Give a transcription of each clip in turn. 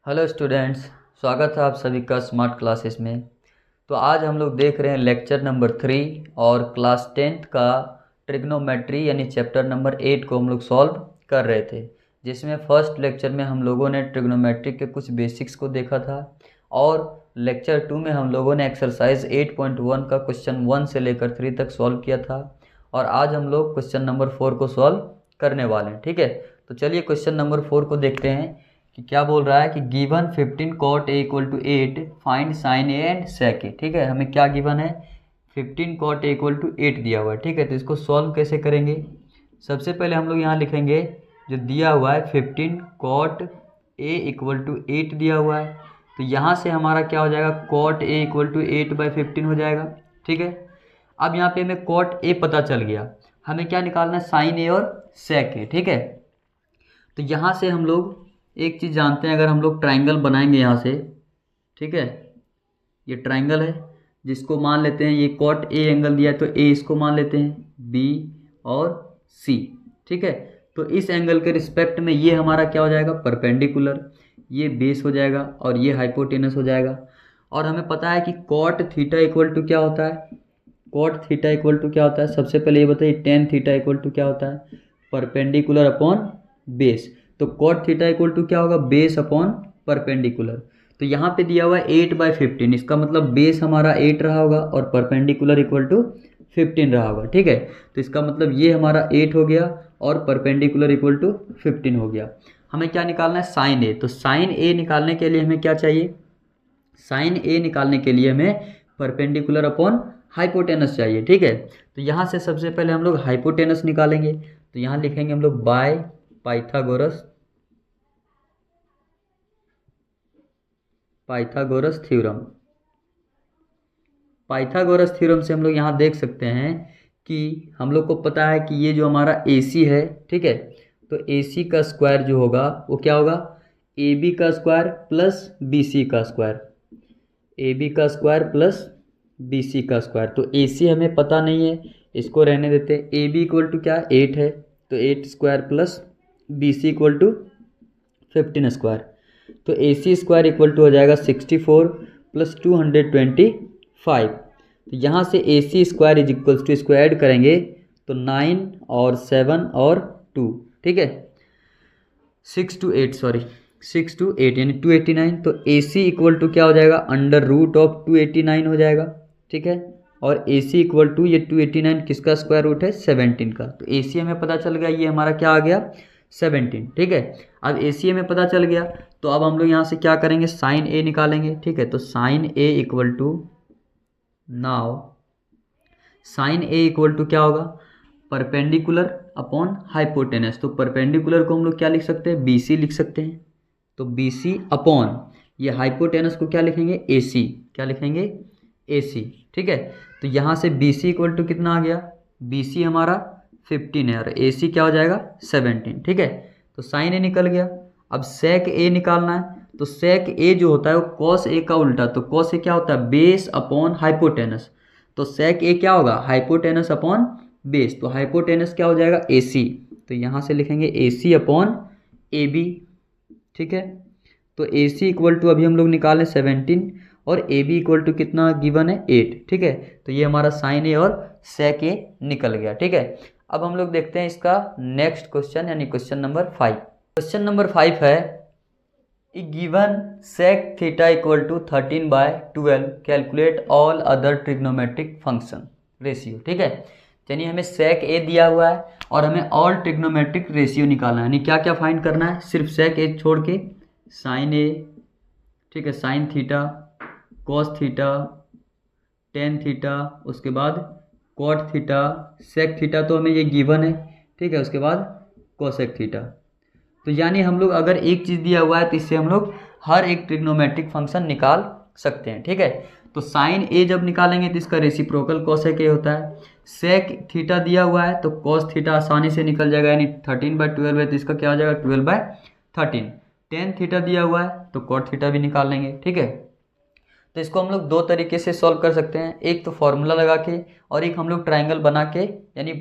Hello students, स्वागत है आप सभी का स्मार्ट क्लासेस में। तो आज हम लोग देख रहे हैं लेक्चर नंबर 3 और क्लास 10th का ट्रिग्नोमेट्री यानी चैप्टर नंबर 8 को हम लोग सॉल्व कर रहे थे, जिसमें फर्स्ट लेक्चर में हम लोगों ने ट्रिग्नोमेट्री के कुछ बेसिक्स को देखा था और लेक्चर 2 में हम लोगों ने एक्सरसाइज 8.1 का क्वेश्चन 1 से लेकर 3 तक सॉल्व किया था और आज हम लोग क्वेश्चन नंबर 4 को सॉल्व करने वाले हैं। ठीक है, तो चलिए क्वेश्चन नंबर 4 को देखते हैं कि क्या बोल रहा है कि given 15 cot a equal to 8 find sine A and sec A. ठीक है, हमें क्या गिवन है, 15 cot a इक्वल टू 8 दिया हुआ है। ठीक है, तो इसको सॉल्व कैसे करेंगे। सबसे पहले हम लोग यहाँ लिखेंगे जो दिया हुआ है 15 cot a इक्वल टू 8 दिया हुआ है, तो यहाँ से हमारा क्या हो जाएगा, cot a इक्वल टू 8/15 हो जाएगा। ठीक है, अब यहाँ पे हमें cot a पता चल गया, हमें क्या निकालना है, साइन ए और सेक ए। ठीक है, तो यहाँ से हम लोग एक चीज़ जानते हैं, अगर हम लोग ट्राइंगल बनाएंगे यहाँ से, ठीक है, ये ट्राइंगल है जिसको मान लेते हैं, ये कॉट ए एंगल दिया है तो ए इसको मान लेते हैं, बी और सी। ठीक है, तो इस एंगल के रिस्पेक्ट में ये हमारा क्या हो जाएगा, परपेंडिकुलर, ये बेस हो जाएगा और ये हाइपोटेनस हो जाएगा। और हमें पता है कि कॉट थीटा इक्वल टू क्या होता है, कॉट थीटा इक्वल टू क्या होता है, सबसे पहले ये बताइए, टेन थीटा इक्वल टू क्या होता है, परपेंडिकुलर अपॉन बेस। तो कॉट थीटा इक्वल टू क्या होगा, बेस अपॉन परपेंडिकुलर। तो यहाँ पे दिया हुआ है 8/15, इसका मतलब बेस हमारा 8 रहा होगा और परपेंडिकुलर इक्वल टू 15 रहा होगा। ठीक है, तो इसका मतलब ये हमारा 8 हो गया और परपेंडिकुलर इक्वल टू 15 हो गया। हमें क्या निकालना है, साइन ए। तो साइन ए निकालने के लिए हमें क्या चाहिए, साइन ए निकालने के लिए हमें परपेंडिकुलर अपॉन हाइपोटेनस चाहिए। ठीक है, तो यहाँ से सबसे पहले हम लोग हाइपोटेनस निकालेंगे, तो यहाँ लिखेंगे हम लोग bye Pythagoras theorem. Pythagoras theorem से हम लोग यहाँ देख सकते हैं कि हम लोग को पता है कि ये जो हमारा AC है, ठीक है, तो AC का स्क्वायर जो होगा वो क्या होगा, AB का स्क्वायर प्लस BC का स्क्वायर, AB का स्क्वायर प्लस BC का स्क्वायर। तो AC हमें पता नहीं है, इसको रहने देते हैं। AB इक्वल टू क्या, 8 है, तो 8 square plus BC equal to 15 square. तो AC स्क्वायर इक्वल टू हो जाएगा 64 प्लस 225। तो यहाँ से AC square is equals to, इसको ऐड करेंगे तो 9 और 7 और 2, ठीक है, 6 to 8 सॉरी 6 to 8 यानी 289। तो AC इक्वल टू क्या हो जाएगा, अंडर रूट ऑफ 289 हो जाएगा। ठीक है, और AC इक्वल टू ये 289 किसका स्क्वायर रूट है, 17 का। तो AC हमें पता चल गया, ये हमारा क्या आ गया, 17। ठीक है, अब AC हमें पता चल गया, तो अब हम लोग यहाँ से क्या करेंगे, साइन A निकालेंगे। ठीक है, तो sine A equal to, now sine A equal to क्या होगा, परपेंडिकुलर अपॉन हाइपोटेनस। तो परपेंडिकुलर को हम लोग क्या लिख सकते हैं, BC लिख सकते हैं, तो BC अपॉन ये हाइपोटेनस को क्या लिखेंगे, AC, क्या लिखेंगे, AC। ठीक है, तो यहाँ से BC इक्वल टू कितना आ गया, BC हमारा 15 है और AC क्या हो जाएगा, 17। ठीक है, तो साइन A निकल गया। अब सेक A निकालना है, तो सेक A जो होता है वो कॉस A का उल्टा, तो कॉस A क्या होता है, बेस अपॉन हाइपोटेनस। तो सेक A क्या होगा, हाइपोटेनस अपॉन बेस, तो हाइपोटेनस क्या हो जाएगा, AC। तो यहाँ से लिखेंगे AC अपॉन AB। ठीक है, तो AC इक्वल टू अभी हम लोग निकालें 17 और AB इक्वल टू कितना गिवन है, 8। ठीक है, तो ये हमारा साइन A और सेक A निकल गया। ठीक है, अब हम लोग देखते हैं इसका नेक्स्ट क्वेश्चन यानी क्वेश्चन नंबर 5। क्वेश्चन नंबर 5 है, given sec theta equal to 13/12 calculate all other trigonometric function ratio. ठीक है, यानी हमें सेक A दिया हुआ है और हमें ऑल ट्रिग्नोमेट्रिक रेशियो निकालना है, यानी क्या क्या फाइंड करना है, सिर्फ सेक A छोड़ के, साइन A, ठीक है, sine theta, cos theta, tan theta, उसके बाद कॉट थीटा, सेक थीटा तो हमें ये गिवन है। ठीक है, उसके बाद कोसेक थीटा। तो यानी हम लोग अगर एक चीज़ दिया हुआ है तो इससे हम लोग हर एक ट्रिग्नोमेट्रिक फंक्शन निकाल सकते हैं। ठीक है, तो साइन A जब निकालेंगे तो इसका रेसिप्रोकल कोसेक A होता है। सेक थीटा दिया हुआ है तो कॉस थीटा आसानी से निकल जाएगा, यानी 13/12 है तो इसका क्या हो जाएगा, 12/13। टेन थीटा दिया हुआ है तो कॉट थीटा भी निकाल लेंगे। ठीक है, तो इसको हम लोग दो तरीके से सॉल्व कर सकते हैं, एक तो फॉर्मूला लगा के और एक हम लोग ट्राइंगल बना के, यानी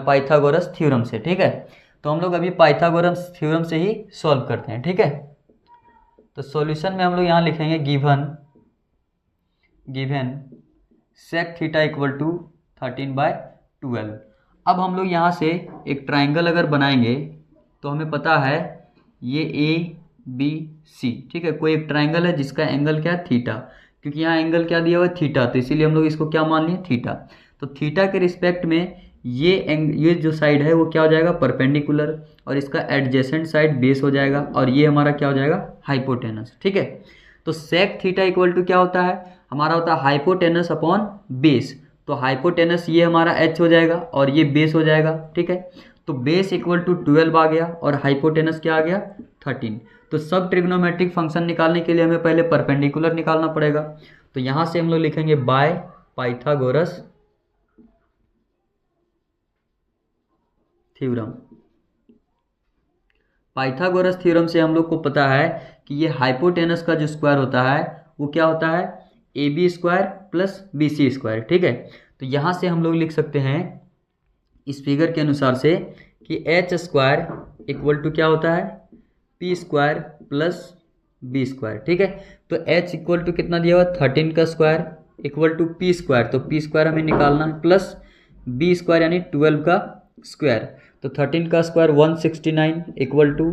पाइथागोरस थ्योरम से। ठीक है, तो हम लोग अभी पाइथागोरस थ्योरम से ही सॉल्व करते हैं। ठीक है, तो सॉल्यूशन में हम लोग यहाँ लिखेंगे given sec theta equal to 13/12। अब हम लोग यहाँ से एक ट्राइंगल अगर बनाएंगे तो हमें पता है ये ABC, ठीक है, कोई एक ट्राइंगल है जिसका एंगल क्या है, थीटा, क्योंकि यहाँ एंगल क्या दिया हुआ है, थीटा, तो इसीलिए हम लोग इसको क्या मान लिए, थीटा। तो थीटा के रिस्पेक्ट में ये जो साइड है वो क्या हो जाएगा, परपेंडिकुलर, और इसका एडजेसेंट साइड बेस हो जाएगा, और ये हमारा क्या हो जाएगा, हाइपोटेनस, ठीक है। तो सेक थीटा इक्वल टू क्या होता है, हमारा होता है हाइपोटेनस अपॉन बेस। तो हाइपोटेनस ये हमारा h हो जाएगा और ये बेस हो जाएगा, ठीक है। तो बेस इक्वल टू 12 आ गया और हाइपोटेनस क्या आ गया, 13। तो सब ट्रिग्नोमेट्रिक फंक्शन निकालने के लिए हमें पहले परपेंडिकुलर निकालना पड़ेगा। तो यहाँ से हम लोग लिखेंगे by Pythagoras theorem. Pythagoras theorem से हम लोग को पता है कि ये हाइपोटेनस का जो स्क्वायर होता है वो क्या होता है, AB square plus BC square, ठीक है। तो यहाँ से हम लोग लिख सकते हैं इस फिगर के अनुसार से कि H स्क्वायर इक्वल टू क्या होता है, P square plus B square, ठीक है। तो H इक्वल टू कितना दिया हुआ, 13 का square equal to P square, तो P स्क्वायर हमें निकालना है, प्लस B स्क्वायर यानी 12 का स्क्वायर, तो 13 का square 169 equal to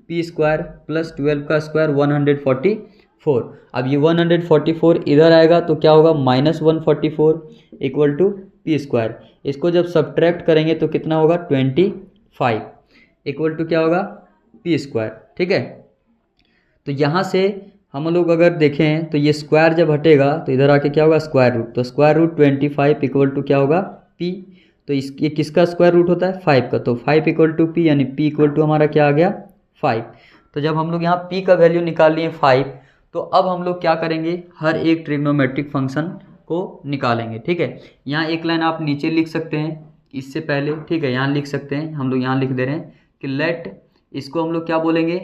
P square plus 12 का स्क्वायर 144। अब ये 144 इधर आएगा तो क्या होगा, -144 इक्वल टू P स्क्वायर। इसको जब सब्ट्रैक्ट करेंगे तो कितना होगा, 25 इक्वल टू क्या होगा, P स्क्वायर, ठीक है। तो यहाँ से हम लोग अगर देखें तो ये स्क्वायर जब हटेगा तो इधर आके क्या होगा, स्क्वायर रूट, तो स्क्वायर रूट 25 इक्वल टू क्या होगा, P। तो ये किसका स्क्वायर रूट होता है, 5 का, तो 5 इक्वल टू P, यानी P इक्वल टू हमारा क्या आ गया, 5। तो जब हम लोग यहाँ P का वैल्यू निकाल लिए 5, तो अब हम लोग क्या करेंगे, हर एक ट्रिग्नोमेट्रिक फंक्शन को निकालेंगे, ठीक है। यहाँ एक लाइन आप नीचे लिख सकते हैं इससे पहले, ठीक है, यहाँ लिख सकते हैं, हम लोग यहाँ लिख दे रहे हैं कि लेट, इसको हम लोग क्या बोलेंगे,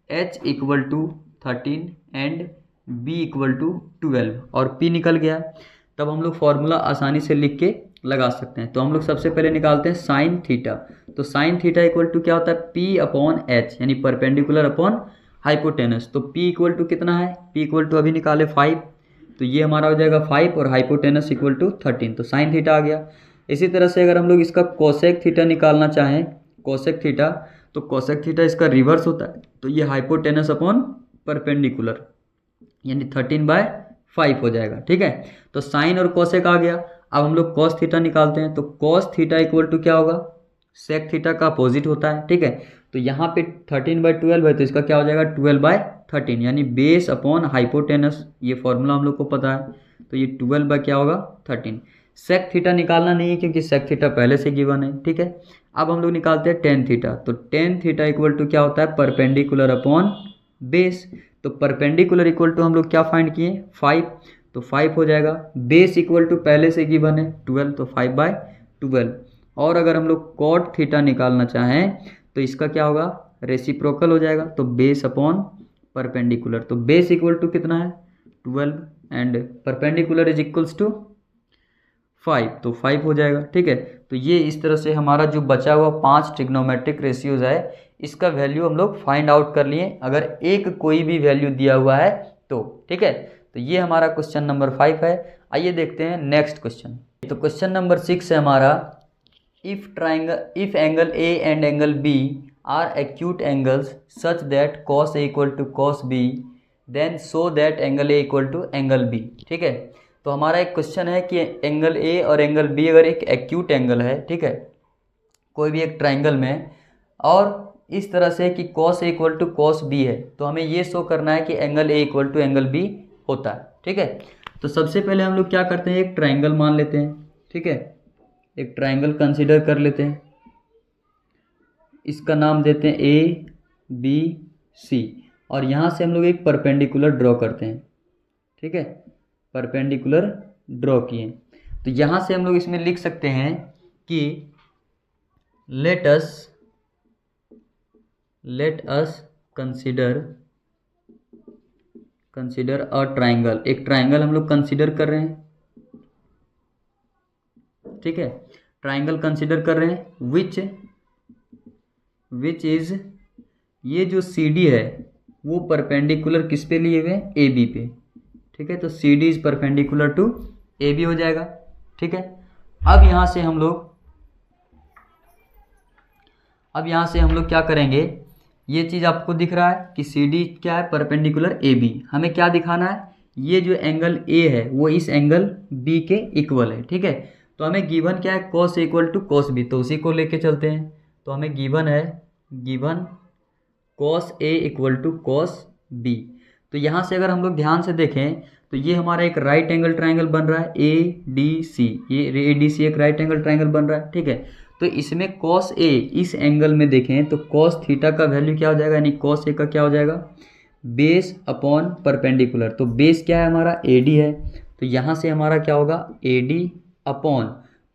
H equal to 13 and B equal to 12, और P निकल गया। तब हम लोग फॉर्मूला आसानी से लिख के लगा सकते हैं। तो हम लोग सबसे पहले निकालते हैं साइन थीटा। तो साइन थीटा इक्वल टू क्या होता है, P अपॉन H, यानी परपेंडिकुलर अपॉन हाइपोटेनस। तो P इक्वल टू कितना है, P इक्वल टू अभी निकाले 5, तो ये हमारा हो जाएगा 5 और हाइपोटेनस इक्वल टू 13, तो साइन थीटा आ गया। इसी तरह से अगर हम लोग इसका कोसेक थीटा निकालना चाहें, कोसेक थीटा, तो कोसेक थीटा इसका रिवर्स होता है, तो ये हाइपोटेनस अपॉन परपेंडिकुलर यानी 13/5 हो जाएगा, ठीक है। तो साइन और कोसेक आ गया। अब हम लोग कॉस थीटा निकालते हैं, तो कॉस थीटा इक्वल टू क्या होगा, सेक थीटा का अपोजिट होता है, ठीक है। तो यहाँ पे 13/12 है तो इसका क्या हो जाएगा, 12/13, यानी बेस अपॉन हाइपोटेनस, ये फॉर्मूला हम लोग को पता है, तो ये 12 क्या होगा, 13। सेक थीटा निकालना नहीं है क्योंकि सेक थीटा पहले से गिवन है, ठीक है। अब हम लोग निकालते हैं टेन थीटा। तो टेन थीटा इक्वल टू क्या होता है, परपेंडिकुलर अपॉन बेस। तो परपेंडिकुलर इक्वल टू हम लोग क्या फाइंड किए, 5, तो 5 हो जाएगा। बेस इक्वल टू पहले से गिवन है 12, तो 5/12। और अगर हम लोग कॉट थीटा निकालना चाहें तो इसका क्या होगा, रेसिप्रोकल हो जाएगा, तो बेस अपॉन परपेंडिकुलर। तो बेस इक्वल टू कितना है, 12 and perpendicular is equals to 5, तो 5 हो जाएगा, ठीक है। तो ये इस तरह से हमारा जो बचा हुआ 5 ट्रिग्नोमेट्रिक रेशियोज है इसका वैल्यू हम लोग फाइंड आउट कर लिए, अगर एक कोई भी वैल्यू दिया हुआ है तो, ठीक है। तो ये हमारा क्वेश्चन नंबर 5 है। आइए देखते हैं नेक्स्ट क्वेश्चन। तो क्वेश्चन नंबर 6 है हमारा, if angle A and angle B are acute angles such that cos A equal to cos B, then so that angle A equal to angle B, ठीक है। तो हमारा एक क्वेश्चन है कि एंगल A और एंगल B अगर एक एक्यूट एंगल है, ठीक है, कोई भी एक ट्राइंगल में, और इस तरह से कि cos A equal to cos B है, तो हमें ये शो करना है कि angle A equal to angle B होता है, ठीक है। तो सबसे पहले हम लोग क्या करते हैं, एक ट्राइंगल मान लेते हैं, ठीक है, एक ट्राइंगल कंसीडर कर लेते हैं, इसका नाम देते हैं ABC, और यहाँ से हम लोग एक परपेंडिकुलर ड्रॉ करते हैं, ठीक है, परपेंडिकुलर ड्रॉ किए। तो यहाँ से हम लोग इसमें लिख सकते हैं कि let us consider a triangle. एक ट्राइंगल हम लोग कंसीडर कर रहे हैं, ठीक है, ट्राइंगल कंसीडर कर रहे हैं विच इज, ये जो CD है वो परपेंडिकुलर किस पे लिए हुए हैं, ए बी पे। ठीक है, तो C D is perpendicular to A B हो जाएगा। ठीक है, अब यहाँ से हम लोग क्या करेंगे, ये चीज़ आपको दिख रहा है कि सी डी क्या है, परपेंडिकुलर ए बी। हमें क्या दिखाना है, ये जो एंगल ए है वो इस एंगल बी के इक्वल है। ठीक है, तो हमें गिवन क्या है, cos A equal to cos B, तो उसी को लेके चलते हैं। तो हमें given cos A equal to cos B. तो यहाँ से अगर हम लोग ध्यान से देखें तो ये हमारा एक राइट एंगल ट्राइंगल बन रहा है ए डी सी, ये ए डी सी एक राइट एंगल ट्राइंगल बन रहा है। ठीक है, तो इसमें कॉस ए इस एंगल में देखें तो कॉस थीटा का वैल्यू क्या हो जाएगा, यानी कॉस ए का क्या हो जाएगा, बेस अपॉन परपेंडिकुलर। तो बेस क्या है हमारा, ए डी है, तो यहाँ से हमारा क्या होगा, ए डी अपॉन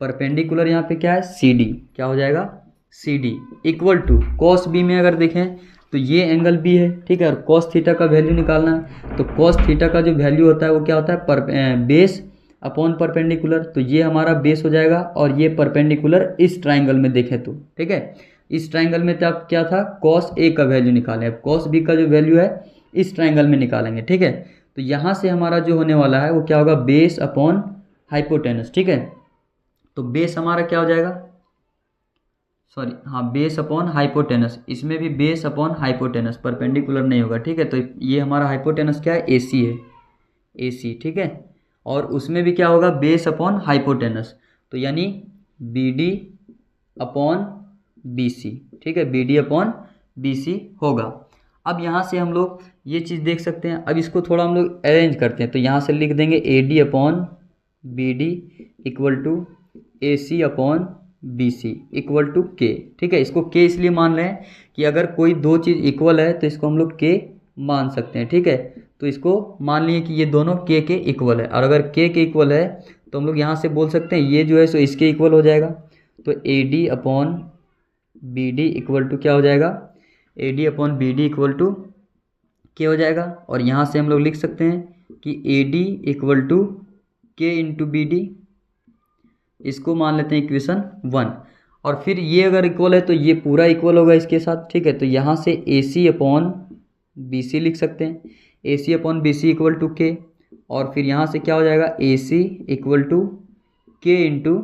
परपेंडिकुलर यहाँ पे क्या है, सी डी, क्या हो जाएगा, C D equal to cos B में अगर देखें तो ये एंगल बी है। ठीक है, और कॉस थीटा का वैल्यू निकालना है, तो कॉस थीटा का जो वैल्यू होता है वो क्या होता है, बेस अपॉन परपेंडिकुलर। तो ये हमारा बेस हो जाएगा और ये परपेंडिकुलर इस ट्राइंगल में देखें तो। ठीक है, इस ट्राइंगल में तब क्या था, कॉस ए का वैल्यू निकालें, अब कॉस बी का जो वैल्यू है इस ट्राइंगल में निकालेंगे। ठीक है, तो यहाँ से हमारा जो होने वाला है वो क्या होगा, बेस अपॉन हाइपोटेनस। ठीक है, तो बेस हमारा क्या हो जाएगा, बेस अपॉन हाइपोटेनस, इसमें भी बेस अपॉन हाइपोटेनस, परपेंडिकुलर नहीं होगा। ठीक है, तो ये हमारा हाइपोटेनस क्या है, एसी है, एसी। ठीक है, और उसमें भी क्या होगा, बेस अपॉन हाइपोटेनस, तो यानी B D upon B C. ठीक है, B D upon B C होगा। अब यहाँ से हम लोग ये चीज़ देख सकते हैं। अब इसको थोड़ा हम लोग अरेंज करते हैं, तो यहाँ से लिख देंगे A D upon B D equal to A C upon B C equal to k. ठीक है, इसको के इसलिए मान रहे हैं कि अगर कोई दो चीज़ इक्वल है तो इसको हम लोग के मान सकते हैं। ठीक है, तो इसको मान लिए कि ये दोनों के इक्वल है, और अगर के इक्वल है तो हम लोग यहाँ से बोल सकते हैं ये जो है सो इसके इक्वल हो जाएगा। तो A D upon B D equal to क्या हो जाएगा, A D upon B D equal to k हो जाएगा। और यहाँ से हम लोग लिख सकते हैं कि A D equal to K into B D, इसको मान लेते हैं इक्वेशन 1। और फिर ये अगर इक्वल है तो ये पूरा इक्वल होगा इसके साथ। ठीक है, तो यहाँ से ए सी अपॉन बी सी लिख सकते हैं, A C upon B C equal to K, और फिर यहाँ से क्या हो जाएगा, A C equal to K into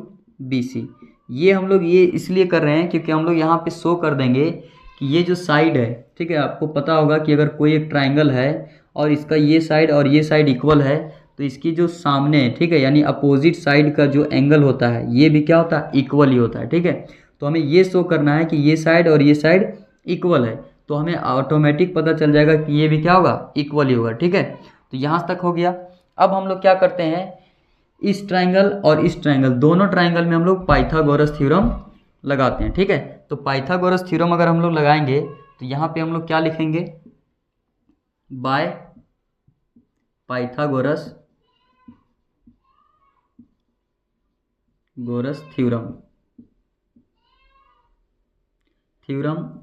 B C. ये हम लोग ये इसलिए कर रहे हैं क्योंकि हम लोग यहाँ पे शो कर देंगे कि ये जो साइड है, ठीक है, आपको पता होगा कि अगर कोई एक ट्राइंगल है और इसका ये साइड और ये साइड इक्वल है तो इसकी जो सामने, ठीक है, यानी अपोजिट साइड का जो एंगल होता है ये भी क्या होता है, इक्वल ही होता है। ठीक है, तो हमें ये शो करना है कि ये साइड और ये साइड इक्वल है, तो हमें ऑटोमेटिक पता चल जाएगा कि ये भी क्या होगा, इक्वल ही होगा। ठीक है, तो यहाँ तक हो गया। अब हम लोग क्या करते हैं, इस ट्राइंगल और इस ट्राइंगल, दोनों ट्राइंगल में हम लोग पाइथागोरस थ्योरम लगाते हैं। ठीक है, तो पाइथागोरस थ्योरम अगर हम लोग लगाएंगे तो यहाँ पे हम लोग क्या लिखेंगे, by Pythagoras theorem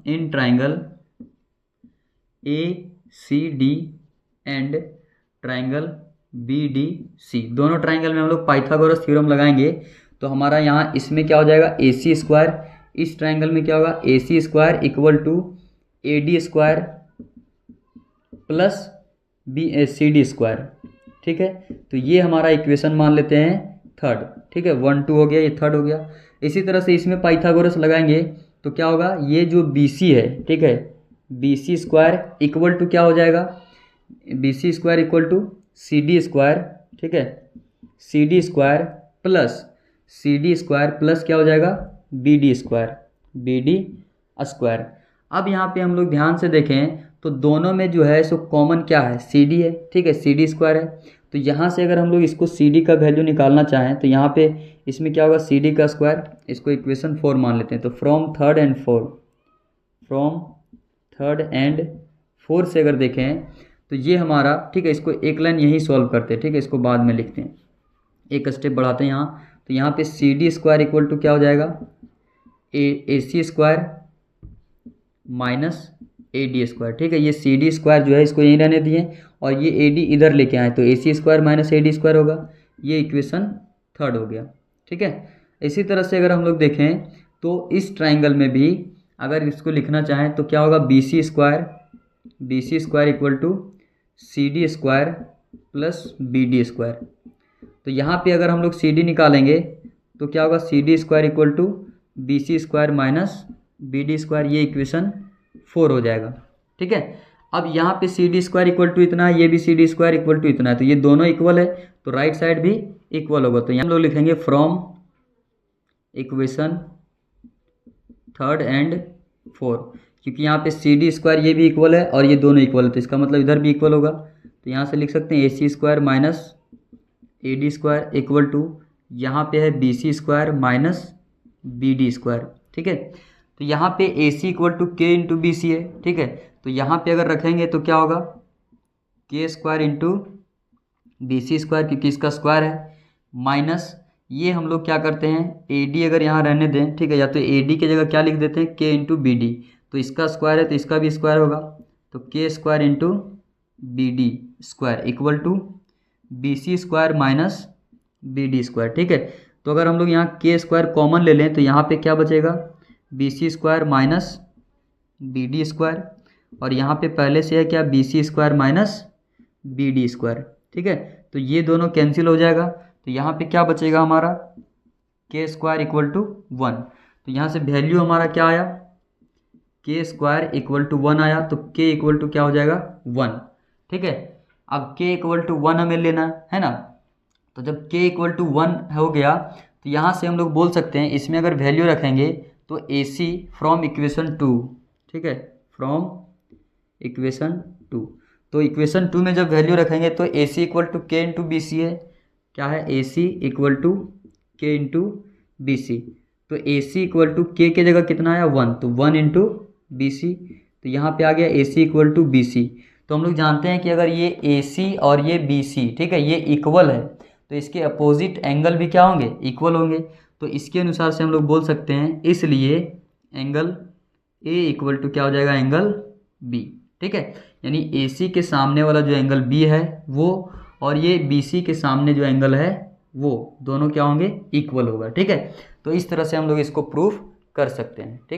in triangle A C D and triangle B D C. दोनों ट्राइंगल में हम लोग पाइथागोरस थ्योरम लगाएंगे तो हमारा यहाँ इसमें क्या हो जाएगा, ए सी स्क्वायर, इस ट्राइंगल में क्या होगा, A C square equal to A D square plus B C D square. ठीक है, तो ये हमारा इक्वेशन मान लेते हैं थर्ड। ठीक है, 1 2 हो गया, ये थर्ड हो गया। इसी तरह से इसमें पाइथागोरस लगाएंगे तो क्या होगा, ये जो बी सी है, ठीक है, B C square equal to क्या हो जाएगा, B C square equal to C D square. ठीक है, C D square plus C D square plus क्या हो जाएगा, B D square, B D square. अब यहाँ पे हम लोग ध्यान से देखें तो दोनों में जो है सो कॉमन क्या है, सी डी है। ठीक है, सी डी स्क्वायर है, तो यहाँ से अगर हम लोग इसको सी डी का वैल्यू निकालना चाहें तो यहाँ पे इसमें क्या होगा, सी डी का स्क्वायर, इसको इक्वेशन 4 मान लेते हैं। तो फ्रॉम थर्ड एंड फोर से अगर देखें तो ये हमारा, ठीक है, इसको एक लाइन यही सॉल्व करते हैं। ठीक है, इसको बाद में लिखते हैं, एक स्टेप बढ़ाते हैं यहाँ। तो यहाँ पे C D square equal to क्या हो जाएगा, A C square minus A D square. ठीक है, ये सी डी स्क्वायर जो है इसको यहीं रहने दिए और ये ए डी इधर लेके आए तो A C square minus A D square होगा, ये इक्वेशन थर्ड हो गया। ठीक है, इसी तरह से अगर हम लोग देखें तो इस ट्राइंगल में भी अगर इसको लिखना चाहें तो क्या होगा, B C square B C square equal to C D square plus B D square. तो यहाँ पे अगर हम लोग सी डी निकालेंगे तो क्या होगा, C D square equal to B C square minus B D square, ये इक्वेशन 4 हो जाएगा। ठीक है, अब यहाँ पे C D square equal to इतना है, ये भी C D square equal to इतना है, तो ये दोनों इक्वल है तो राइट साइड भी इक्वल होगा। तो यहाँ हम लोग लिखेंगे फ्रॉम इक्वेशन 3 एंड 4, क्योंकि यहाँ पे सी डी स्क्वायर ये भी इक्वल है और ये दोनों इक्वल है, तो इसका मतलब इधर भी इक्वल होगा। तो यहाँ से लिख सकते हैं A C square minus A D square equal to, यहाँ पे है B C square minus B D square. ठीक है, तो यहाँ पे A C equal to K into B C है। ठीक है, तो यहाँ पे अगर रखेंगे तो क्या होगा, k square into B C square, क्योंकि इसका स्क्वायर है, माइनस ये हम लोग क्या करते हैं, ए डी अगर यहाँ रहने दें, ठीक है, या तो ए डी की जगह क्या लिख देते हैं, के इंटू बी डी, तो इसका स्क्वायर है तो इसका भी स्क्वायर होगा, तो k square into B D square equal to B C square minus B D square. ठीक है, तो अगर हम लोग यहाँ के स्क्वायर कॉमन ले लें तो यहाँ पे क्या बचेगा, B C square minus B D square, और यहाँ पे पहले से है क्या, B C square minus B D square. ठीक है, तो ये दोनों कैंसिल हो जाएगा, तो यहाँ पे क्या बचेगा हमारा, के स्क्वायर इक्वल टू 1। तो यहाँ से वैल्यू हमारा क्या आया, के स्क्वायर इक्वल टू 1 आया, तो के इक्वल टू क्या हो जाएगा 1। ठीक है, अब के इक्वल टू 1 हमें लेना है ना, तो जब के इक्वल टू 1 हो गया तो यहाँ से हम लोग बोल सकते हैं, इसमें अगर वैल्यू रखेंगे तो ए सी फ्रॉम इक्वेशन 2, ठीक है, फ्रॉम इक्वेशन 2, तो इक्वेशन 2 में जब वैल्यू रखेंगे तो A C equal to K into B C है, क्या है, ए C equal to K into B सी, तो ए सी इक्वल टू के जगह कितना आया 1, तो 1 इंटू बी सी, तो यहाँ पे आ गया ए सी इक्वल टू बी सी। तो हम लोग जानते हैं कि अगर ये ए सी और ये बी सी, ठीक है, ये इक्वल है तो इसके अपोजिट एंगल भी क्या होंगे, इक्वल होंगे, तो इसके अनुसार से हम लोग बोल सकते हैं, इसलिए एंगल ए इक्वल टू क्या हो जाएगा, एंगल बी। ठीक है, यानी ए सी के सामने वाला जो एंगल बी है वो, और ये बी सी के सामने जो एंगल है वो, दोनों क्या होंगे, इक्वल होगा। ठीक है, तो इस तरह से हम लोग इसको प्रूफ कर सकते हैं। ठीक है।